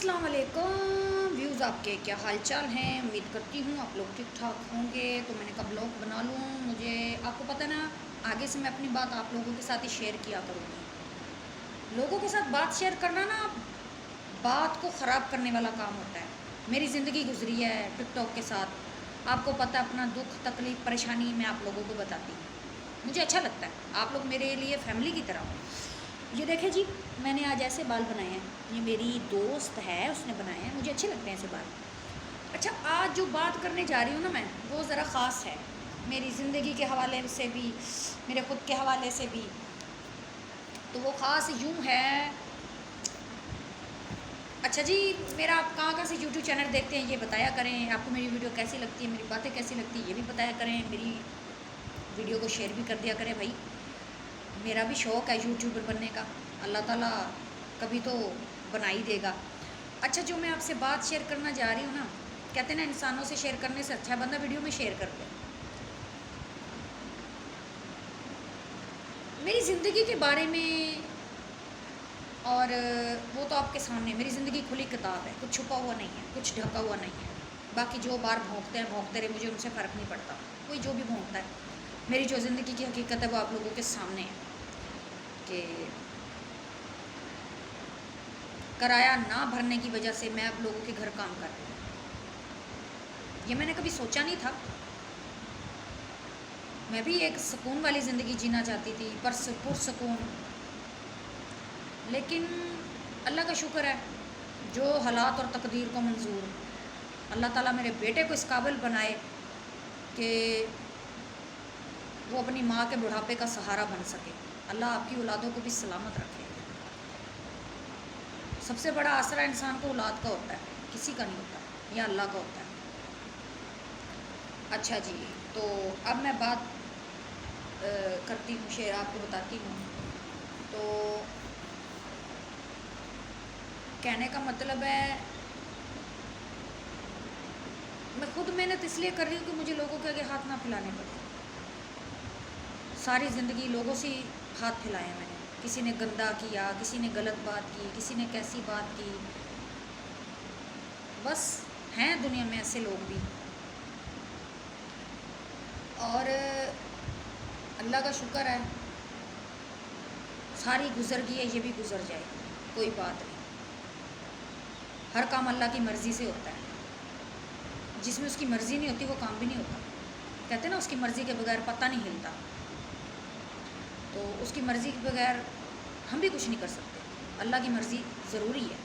السلام علیکم ویوز، آپ کے کیا حال چال ہیں؟ امید کرتی ہوں آپ لوگ ٹھیک ٹھاک ہوں گے۔ تو میں نے کہا بلاگ بنا لوں، مجھے آپ کو پتہ نا آگے سے میں اپنی بات آپ لوگوں کے ساتھ ہی شیئر کیا کروں گی۔ لوگوں کے ساتھ بات شیئر کرنا نا بات کو خراب کرنے والا کام ہوتا ہے۔ میری زندگی گزری ہے ٹک ٹاک کے ساتھ، آپ کو پتہ ہے اپنا دکھ تکلیف پریشانی میں آپ لوگوں کو بتاتی ہوں، مجھے اچھا لگتا ہے، آپ لوگ میرے لیے فیملی کی طرح ہو۔ یہ دیکھیں جی، میں نے آج ایسے بال بنائے ہیں، یہ میری دوست ہے اس نے بنائے ہیں، مجھے اچھے لگتے ہیں ایسے بال۔ اچھا، آج جو بات کرنے جا رہی ہوں نا میں، وہ ذرا خاص ہے، میری زندگی کے حوالے سے بھی، میرے خود کے حوالے سے بھی۔ تو وہ خاص یوں ہے، اچھا جی، میرا آپ کہاں سے یوٹیوب چینل دیکھتے ہیں یہ بتایا کریں، آپ کو میری ویڈیو کیسی لگتی ہے، میری باتیں کیسی لگتی ہیں یہ بھی بتایا کریں، میری ویڈیو کو شیئر بھی کر دیا کریں بھائی، میرا بھی شوق ہے یوٹیوبر بننے کا، اللہ تعالیٰ کبھی تو بنا ہی دے گا۔ اچھا، جو میں آپ سے بات شیئر کرنا جا رہی ہوں نا، کہتے ہیں نا انسانوں سے شیئر کرنے سے اچھا بندہ ویڈیو میں شیئر کر دے۔ میری زندگی کے بارے میں، اور وہ تو آپ کے سامنے، میری زندگی کھلی کتاب ہے، کچھ چھپا ہوا نہیں ہے، کچھ ڈھکا ہوا نہیں ہے۔ باقی جو بار بھونکتے ہیں بھونکتے رہے، مجھے ان سے فرق نہیں پڑتا، کوئی جو بھی بھونکتا ہے، میری جو زندگی کی حقیقت ہے وہ آپ لوگوں کے سامنے ہے کہ کرایہ نہ بھرنے کی وجہ سے میں اب لوگوں کے گھر کام کر رہی ہوں۔ یہ میں نے کبھی سوچا نہیں تھا، میں بھی ایک سکون والی زندگی جینا چاہتی تھی، پرسکون، لیکن اللہ کا شکر ہے جو حالات اور تقدیر کو منظور، اللہ تعالیٰ میرے بیٹے کو اس قابل بنائے کہ وہ اپنی ماں کے بڑھاپے کا سہارا بن سکے۔ اللہ آپ کی اولادوں کو بھی سلامت رکھے۔ سب سے بڑا آسرا انسان کو اولاد کا ہوتا ہے، کسی کا نہیں ہوتا، یا اللہ کا ہوتا ہے۔ اچھا جی، تو اب میں بات کرتی ہوں، شعر آپ کو بتاتی ہوں۔ تو کہنے کا مطلب ہے، میں خود محنت اس لیے کر رہی ہوں کہ مجھے لوگوں کے آگے ہاتھ نہ پھیلانے پڑے۔ ساری زندگی لوگوں سے ہاتھ پھیلائے میں نے، کسی نے گندا کیا، کسی نے غلط بات کی، کسی نے کیسی بات کی، بس ہیں دنیا میں ایسے لوگ بھی، اور اللہ کا شکر ہے ساری گزر گئی ہے، یہ بھی گزر جائے گی، کوئی بات نہیں، ہر کام اللہ کی مرضی سے ہوتا ہے، جس میں اس کی مرضی نہیں ہوتی وہ کام بھی نہیں ہوتا۔ کہتے ہیں نا اس کی مرضی کے بغیر پتہ نہیں ہلتا، تو اس کی مرضی کے بغیر ہم بھی کچھ نہیں کر سکتے، اللہ کی مرضی ضروری ہے۔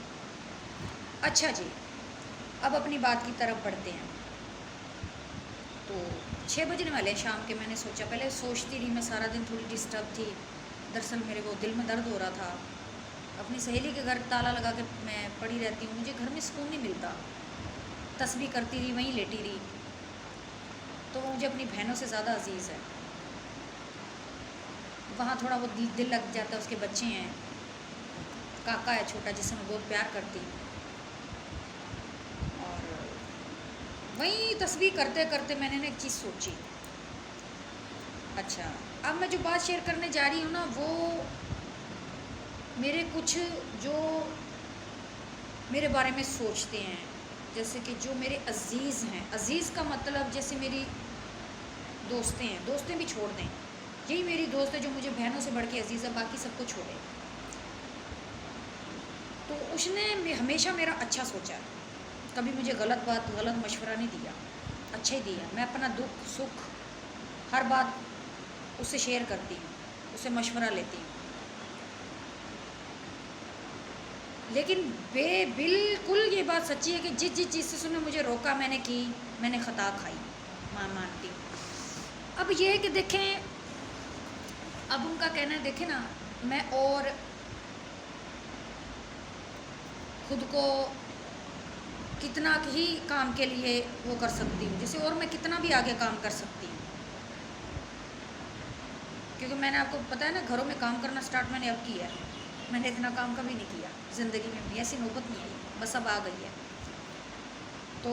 اچھا جی، اب اپنی بات کی طرف بڑھتے ہیں۔ تو 6 بجنے والے ہیں شام کے، میں نے سوچا، پہلے سوچتی رہی میں سارا دن، تھوڑی ڈسٹرب تھی، دراصل میرے وہ دل میں درد ہو رہا تھا، اپنی سہیلی کے گھر تالا لگا کے میں پڑی رہتی ہوں، مجھے گھر میں سکون نہیں ملتا، تسبیح کرتی رہی، وہیں لیٹی رہی، تو مجھے اپنی بہنوں سے زیادہ عزیز ہے، وہاں تھوڑا وہ دل لگ جاتا ہے، اس کے بچے ہیں، کاکا ہے چھوٹا جس سے میں بہت پیار کرتی ہوں، اور وہیں تسبیح کرتے کرتے میں نے ایک چیز سوچی۔ اچھا، اب میں جو بات شیئر کرنے جا رہی ہوں نا، وہ میرے کچھ جو میرے بارے میں سوچتے ہیں، جیسے کہ جو میرے عزیز ہیں، عزیز کا مطلب جیسے میری دوستیں ہیں، دوستیں بھی چھوڑ دیں، یہی میری دوست ہے جو مجھے بہنوں سے بڑھ کے عزیز ہے، باقی سب کو چھوڑے، تو اس نے ہمیشہ میرا اچھا سوچا ہے، کبھی مجھے غلط بات، غلط مشورہ نہیں دیا، اچھا ہی دیا، میں اپنا دکھ سکھ ہر بات اس سے شیئر کرتی ہوں، اس سے مشورہ لیتی ہوں، لیکن بالکل یہ بات سچی ہے کہ جس چیز سے اس نے مجھے روکا میں نے کی، میں نے خطا کھائی، مانتی ہوں۔ اب یہ ہے کہ دیکھیں، اب ان کا کہنا ہے، دیکھیں نا، میں اور خود کو کتنا ہی کام کے لیے وہ کر سکتی ہوں، جیسے اور میں کتنا بھی آگے کام کر سکتی ہوں، کیونکہ میں نے آپ کو پتہ ہے نا، گھروں میں کام کرنا سٹارٹ میں نے اب کیا ہے، میں نے اتنا کام کبھی نہیں کیا زندگی میں بھی، ایسی نوبت نہیں آئی، بس اب آ گئی ہے، تو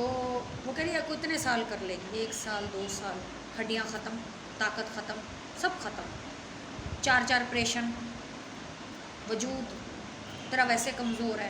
وہ کہہ رہی ہے کو اتنے سال کر لے گی، 1 سال 2 سال، ہڈیاں ختم، طاقت ختم، سب ختم، 4 آپریشن، وجود تیرا ویسے کمزور ہے،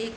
1